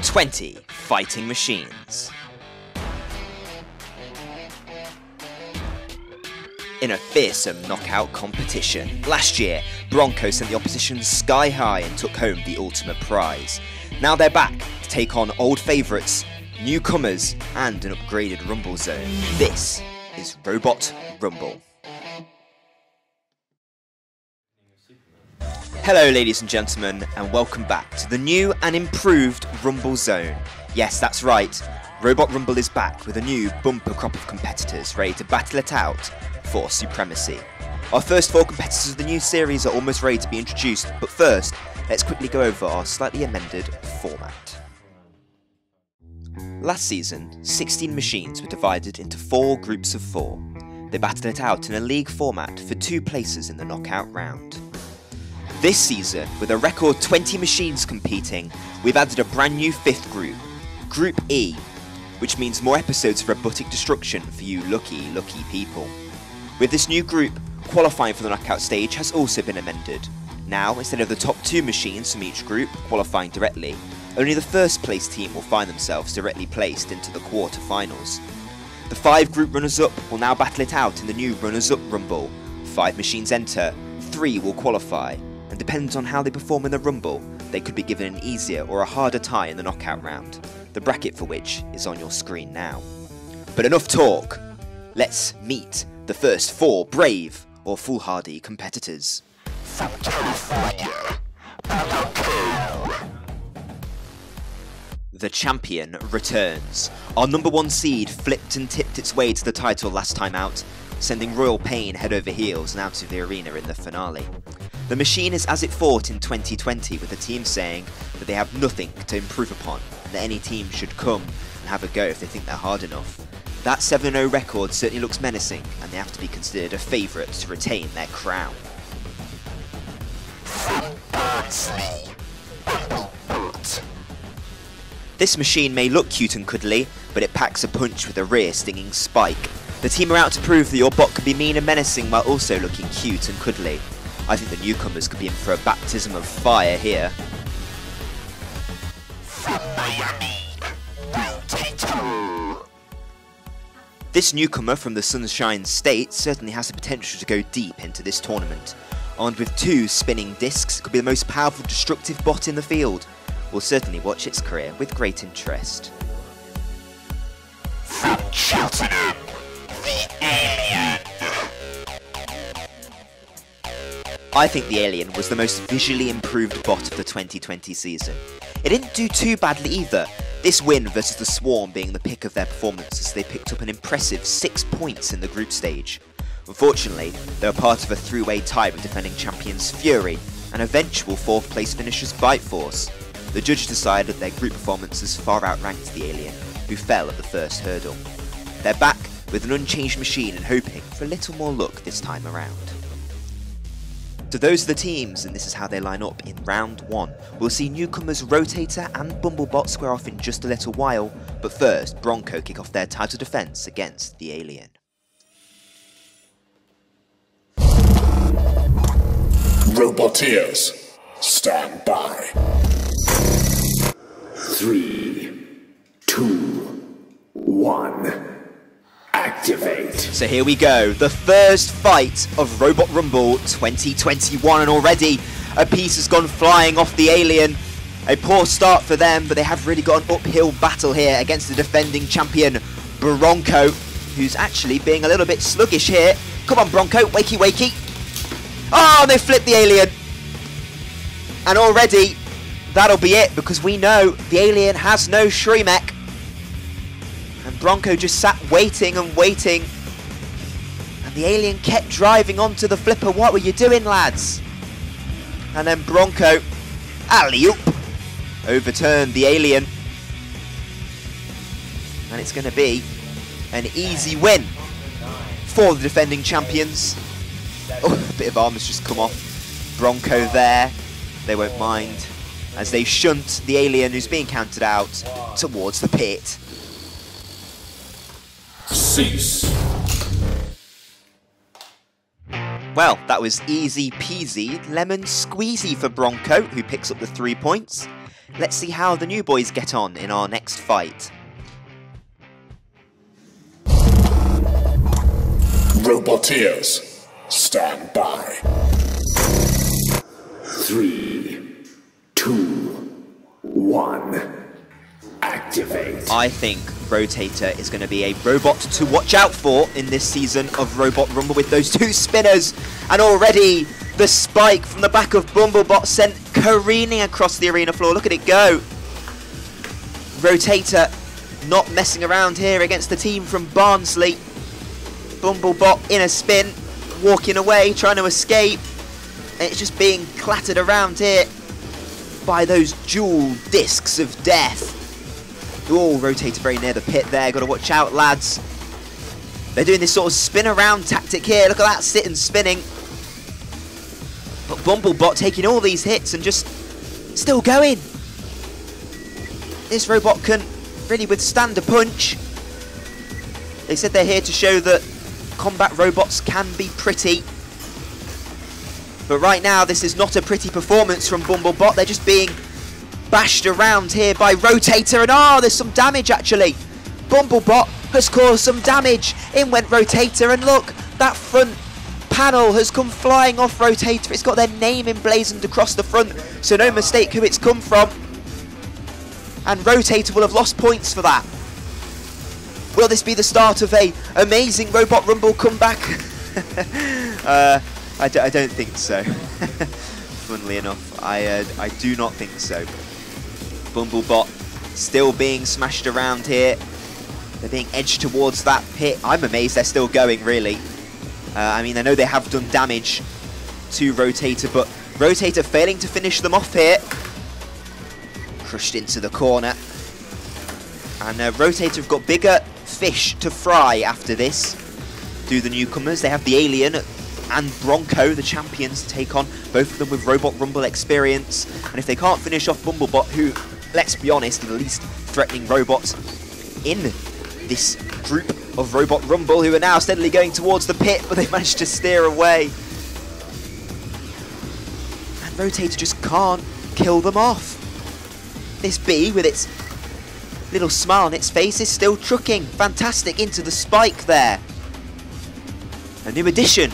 20 fighting machines. In a fearsome knockout competition, last year, Bronco sent the opposition sky high and took home the ultimate prize. Now they're back to take on old favourites, newcomers, and an upgraded RumbleZone. This is Robot Rumble. Hello ladies and gentlemen, and welcome back to the new and improved RumbleZone. Yes, that's right, Robot Rumble is back with a new bumper crop of competitors ready to battle it out for supremacy. Our first 4 competitors of the new series are almost ready to be introduced, but first, let's quickly go over our slightly amended format. Last season, 16 machines were divided into 4 groups of 4. They battled it out in a league format for 2 places in the knockout round. This season, with a record 20 machines competing, we've added a brand new 5th group, Group E, which means more episodes of robotic destruction for you lucky people. With this new group, qualifying for the knockout stage has also been amended. Now, instead of the top 2 machines from each group qualifying directly, only the first place team will find themselves directly placed into the quarter-finals. The 5 group runners-up will now battle it out in the new runners-up rumble. 5 machines enter, 3 will qualify, and depending on how they perform in the rumble, they could be given an easier or a harder tie in the knockout round, the bracket for which is on your screen now. But enough talk, let's meet the first 4 brave or foolhardy competitors. From California, The champion returns. Our number 1 seed flipped and tipped its way to the title last time out, sending Royal Pain head over heels and out of the arena in the finale. The machine is as it fought in 2020, with the team saying that they have nothing to improve upon and that any team should come and have a go if they think they're hard enough. That 7-0 record certainly looks menacing, and they have to be considered a favourite to retain their crown. This machine may look cute and cuddly, but it packs a punch with a rear stinging spike. The team are out to prove that your bot can be mean and menacing while also looking cute and cuddly. I think the newcomers could be in for a baptism of fire here. from Miami, Rotator. This newcomer from the Sunshine State certainly has the potential to go deep into this tournament. Armed with 2 spinning discs, it could be the most powerful destructive bot in the field. We'll certainly watch its career with great interest. From Cheltenham, the Alien. I think the Alien was the most visually improved bot of the 2020 season. It didn't do too badly either, this win versus the Swarm being the pick of their performance as they picked up an impressive 6 points in the group stage. Unfortunately, they were part of a 3-way tie with defending champions Fury and eventual 4th place finishers Bite Force. The judges decided their group performances far outranked the Alien, who fell at the first hurdle. They're back with an unchanged machine and hoping for a little more luck this time around. So those are the teams, and this is how they line up in round 1. We'll see newcomers Rotator and Bumblebot square off in just a little while, but first Bronco kick off their title defence against the Alien. Roboteers, stand by. 3, 2, 1. Activate. So here we go, the first fight of Robot Rumble 2021, and already a piece has gone flying off the Alien. A poor start for them, but they have really got an uphill battle here against the defending champion Bronco, who's actually being a little bit sluggish here. Come on Bronco, wakey wakey. Oh, they flipped the Alien. And already, that'll be it, because we know the Alien has no Shremek. And Bronco just sat waiting and waiting. And the Alien kept driving onto the flipper. What were you doing, lads? And then Bronco, alley-oop, overturned the Alien. And it's going to be an easy win for the defending champions. Oh, a bit of armor's just come off. Bronco there. They won't mind as they shunt the Alien, who's being counted out, towards the pit. Cease. Well, that was easy peasy lemon squeezy for Bronco, who picks up the 3 points. Let's see how the new boys get on in our next fight. Roboteers, stand by. 3, 2, 1, activate. I think Rotator is going to be a robot to watch out for in this season of Robot Rumble with those 2 spinners. And already the spike from the back of Bumblebot sent careening across the arena floor. Look at it go. Rotator not messing around here against the team from Barnsley. Bumblebot in a spin, walking away, trying to escape. And it's just being clattered around here by those dual discs of death. Oh, Rotator very near the pit there. Got to watch out, lads. They're doing this sort of spin around tactic here. Look at that, sit and spinning. But Bumblebot taking all these hits and just still going. This robot can really withstand a punch. They said they're here to show that combat robots can be pretty. But right now, this is not a pretty performance from Bumblebot. They're just being bashed around here by Rotator, and there's some damage actually. Bumblebot has caused some damage. In went Rotator, and look, that front panel has come flying off Rotator. It's got their name emblazoned across the front, so no mistake who it's come from. And Rotator will have lost points for that. Will this be the start of a amazing Robot Rumble comeback? I don't think so. Funnily enough, I do not think so. Bumblebot still being smashed around here. They're being edged towards that pit. I'm amazed they're still going, really. I mean, I know they have done damage to Rotator, but Rotator failing to finish them off here. Crushed into the corner. And Rotator have got bigger fish to fry after this. Do the newcomers. They have the Alien and Bronco, the champions, to take on. Both of them with Robot Rumble experience. And if they can't finish off Bumblebot, who, let's be honest, are the least threatening robots in this group of Robot Rumble, who are now steadily going towards the pit, but they managed to steer away. And Rotator just can't kill them off. This bee, with its little smile on its face, is still trucking. Fantastic into the spike there. A new addition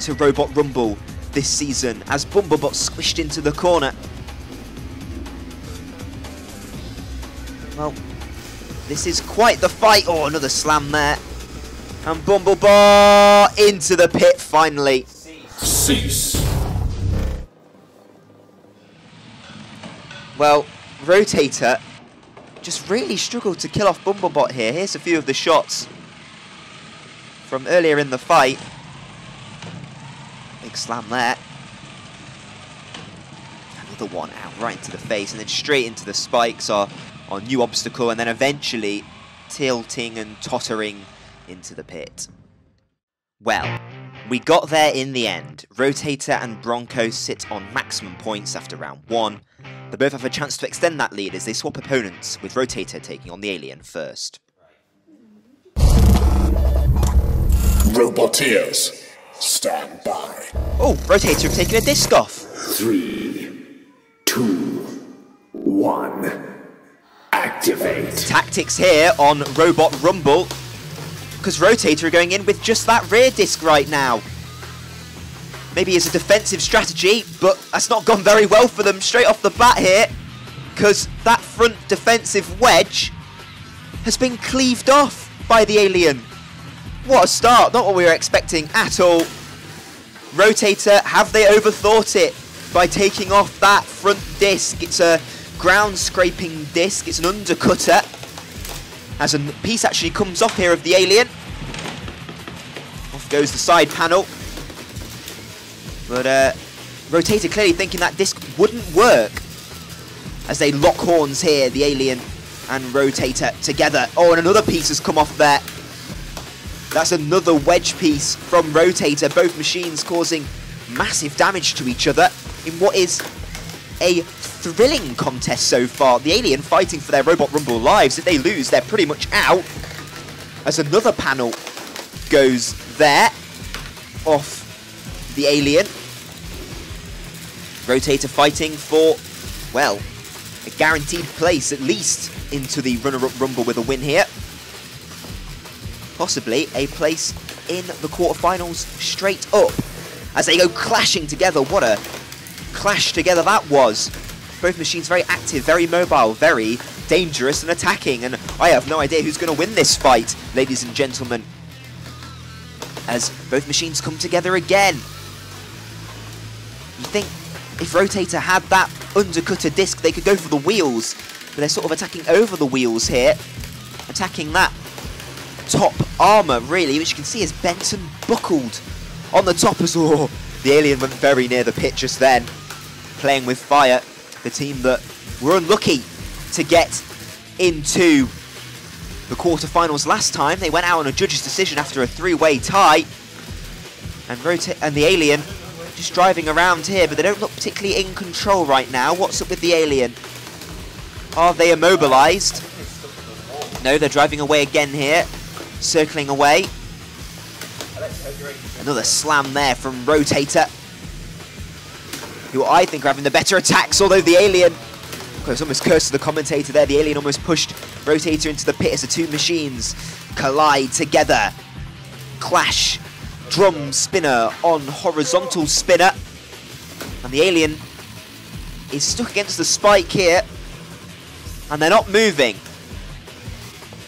to Robot Rumble this season as Bumblebot squished into the corner. Well, this is quite the fight. Oh, another slam there. And Bumblebot into the pit finally. Cease. Well, Rotator just really struggled to kill off Bumblebot here. Here's a few of the shots from earlier in the fight. Big slam there. Another one out right into the face, and then straight into the spikes, our new obstacle, and then eventually tilting and tottering into the pit. Well, we got there in the end. Rotator and Bronco sit on maximum points after round 1. They both have a chance to extend that lead as they swap opponents, with Rotator taking on the Alien first. Roboteers, stand by. Oh, Rotator have taken a disc off. 3, 2, 1, activate. Tactics here on Robot Rumble, because Rotator are going in with just that rear disc right now. Maybe as a defensive strategy, but that's not gone very well for them straight off the bat here, because that front defensive wedge has been cleaved off by the Alien. What a start, not what we were expecting at all. Rotator, have they overthought it by taking off that front disc? It's a ground scraping disc, it's an undercutter. As a piece actually comes off here of the Alien. Off goes the side panel. But Rotator clearly thinking that disc wouldn't work. As they lock horns here, the Alien and Rotator together. Oh, and another piece has come off there. That's another wedge piece from Rotator. Both machines causing massive damage to each other in what is a thrilling contest so far. The Alien fighting for their Robot Rumble lives. If they lose, they're pretty much out. As another panel goes there off the Alien. Rotator fighting for, well, a guaranteed place at least into the runner-up rumble with a win here. Possibly a place in the quarterfinals straight up as they go clashing together. What a clash together that was. Both machines very active, very mobile, very dangerous and attacking, and I have no idea who's going to win this fight, ladies and gentlemen, as both machines come together again. You think if Rotator had that undercutter disc, they could go for the wheels, but they're sort of attacking over the wheels here, attacking that top armour, really, which you can see is bent and buckled on the top as well. The Alien went very near the pit just then, playing with fire. The team that were unlucky to get into the quarterfinals last time. They went out on a judge's decision after a three-way tie. And the Alien just driving around here, but they don't look particularly in control right now. What's up with the Alien? Are they immobilized? No, they're driving away again here. Circling away. Another slam there from Rotator, who I think are having the better attacks, although the Alien... I was almost cursed to the commentator there. The Alien almost pushed Rotator into the pit as the two machines collide together. Clash. Drum spinner on horizontal spinner. And the Alien is stuck against the spike here. And they're not moving.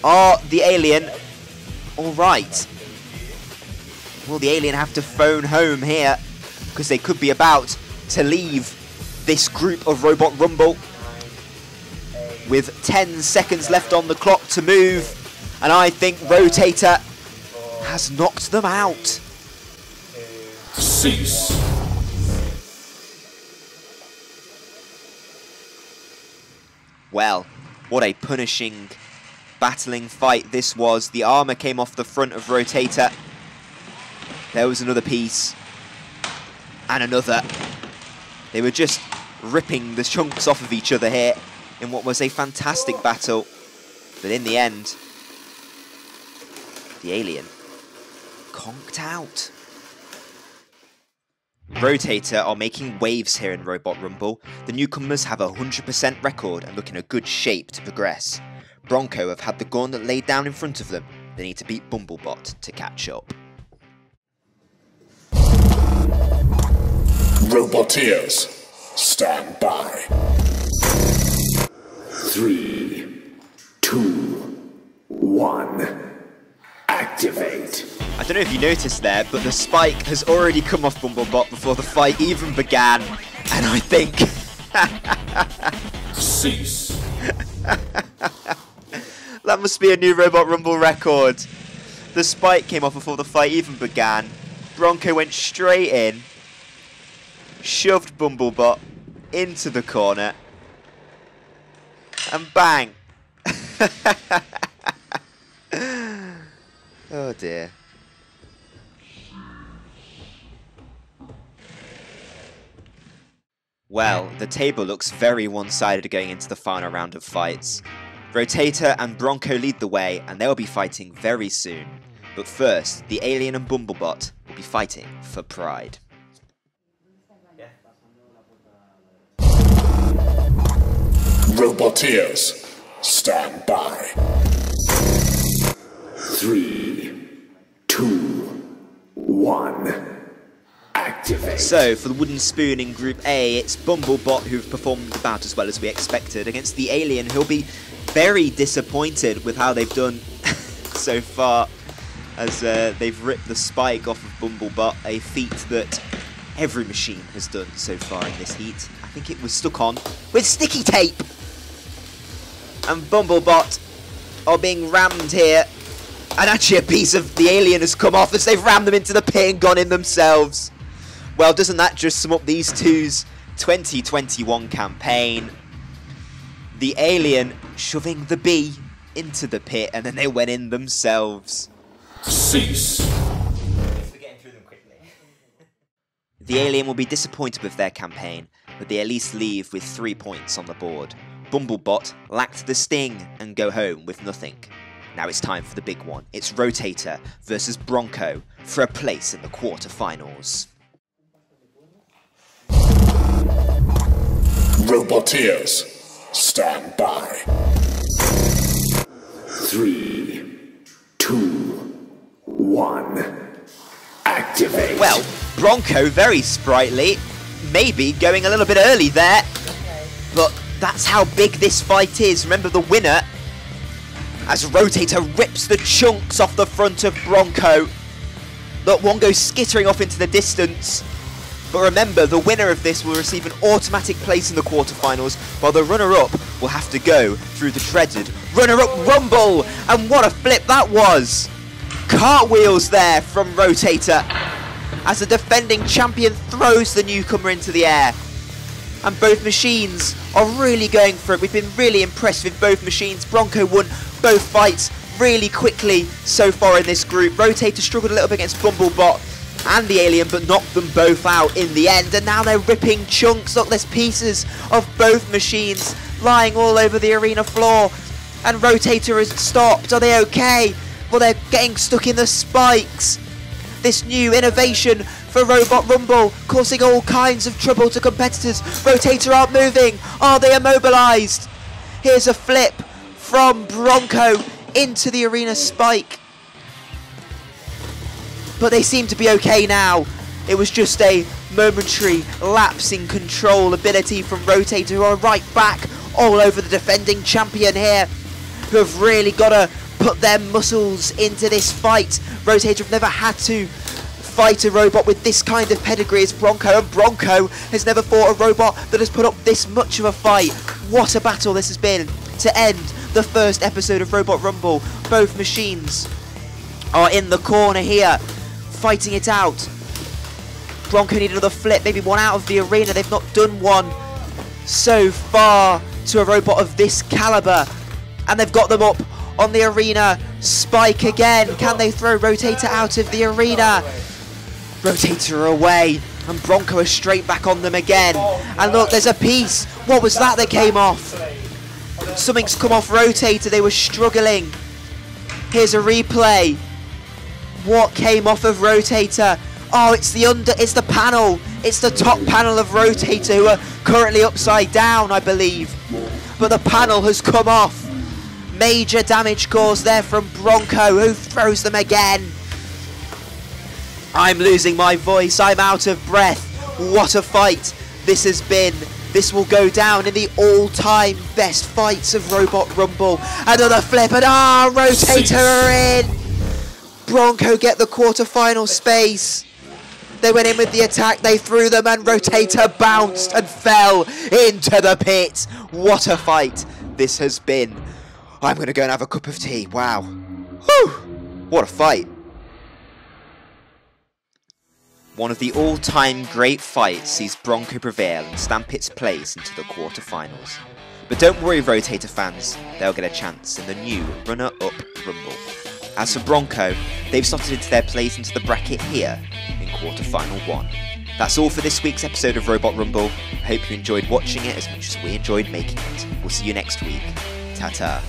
Are the Alien alright? Will the Alien have to phone home here? Because they could be about to leave this group of Robot Rumble with 10 seconds left on the clock to move, and I think Rotator has knocked them out. Cease. Well, what a punishing, battling fight this was. The armour came off the front of Rotator. There was another piece. And another. They were just ripping the chunks off of each other here in what was a fantastic battle. But in the end, the Alien conked out. Rotator are making waves here in Robot Rumble. The newcomers have a 100% record and look in a good shape to progress. Bronco have had the gauntlet laid down in front of them. They need to beat Bumblebot to catch up. Roboteers, stand by. 3, 2, 1, activate. I don't know if you noticed there, but the spike has already come off Bumblebot before the fight even began. And I think... Cease. That must be a new Robot Rumble record. The spike came off before the fight even began. Bronco went straight in, shoved Bumblebot into the corner, and bang! Oh dear. Well, the table looks very one-sided going into the final round of fights. Rotator and Bronco lead the way, and they'll be fighting very soon. But first, the Alien and Bumblebot will be fighting for pride. Roboteers, stand by. 3, 2, 1, activate. So, for the wooden spoon in Group A, it's Bumblebot who've performed about as well as we expected against the Alien, who'll be very disappointed with how they've done so far, as they've ripped the spike off of Bumblebot, a feat that every machine has done so far in this heat. I think it was stuck on with sticky tape. And Bumblebot are being rammed here. And actually a piece of the Alien has come off as they've rammed them into the pit and gone in themselves. Well, doesn't that just sum up these two's 2021 campaign? The Alien shoving the bee into the pit, and then they went in themselves. Cease. The Alien will be disappointed with their campaign, but they at least leave with 3 points on the board. Bumblebot lacked the sting and go home with nothing. Now it's time for the big one. It's Rotator versus Bronco for a place in the quarterfinals. Roboteers, stand by. 3, 2, 1, activate. Well, Bronco very sprightly, maybe going a little bit early there, but that's how big this fight is. Remember the winner, as Rotator rips the chunks off the front of Bronco. Look, one goes skittering off into the distance. But remember, the winner of this will receive an automatic place in the quarterfinals, while the runner-up will have to go through the dreaded runner-up rumble. And what a flip that was! Cartwheels there from Rotator, as the defending champion throws the newcomer into the air. And both machines are really going for it. We've been really impressed with both machines. Bronco won both fights really quickly so far in this group. Rotator struggled a little bit against Bumblebot and the alien, but knocked them both out in the end. And now they're ripping chunks. Look, there's pieces of both machines lying all over the arena floor. And Rotator has stopped. Are they okay? Well, they're getting stuck in the spikes. This new innovation for Robot Rumble, causing all kinds of trouble to competitors. Rotator aren't moving. Are they immobilized? Here's a flip from Bronco into the arena spike. But they seem to be okay now. It was just a momentary lapse in control ability from Rotator, who are right back all over the defending champion here, who have really got to put their muscles into this fight. Rotator have never had to fight a robot with this kind of pedigree as Bronco, and Bronco has never fought a robot that has put up this much of a fight. What a battle this has been to end the first episode of Robot Rumble. Both machines are in the corner here, fighting it out. Bronco need another flip, maybe one out of the arena. They've not done one so far to a robot of this caliber, and they've got them up on the arena spike again. Can they throw Rotator out of the arena? Rotator away, and Bronco is straight back on them again. And look, there's a piece. What was that came off? Something's come off Rotator. They were struggling. Here's a replay. What came off of Rotator? Oh, it's the panel. It's the top panel of Rotator, who are currently upside down, I believe. But the panel has come off. Major damage caused there from Bronco, who throws them again. I'm losing my voice. I'm out of breath. What a fight this has been. This will go down in the all-time best fights of Robot Rumble. Another flip, and Rotator are in. Bronco get the quarterfinal space. They went in with the attack, they threw them, and Rotator bounced and fell into the pit. What a fight this has been. I'm going to go and have a cup of tea. Wow. Whew. What a fight. One of the all-time great fights sees Bronco prevail and stamp its place into the quarterfinals. But don't worry, Rotator fans, they'll get a chance in the new runner-up Rumble. As for Bronco, they've slotted into their place into the bracket here in quarterfinal 1. That's all for this week's episode of Robot Rumble. I hope you enjoyed watching it as much as we enjoyed making it. We'll see you next week. Ta-ta.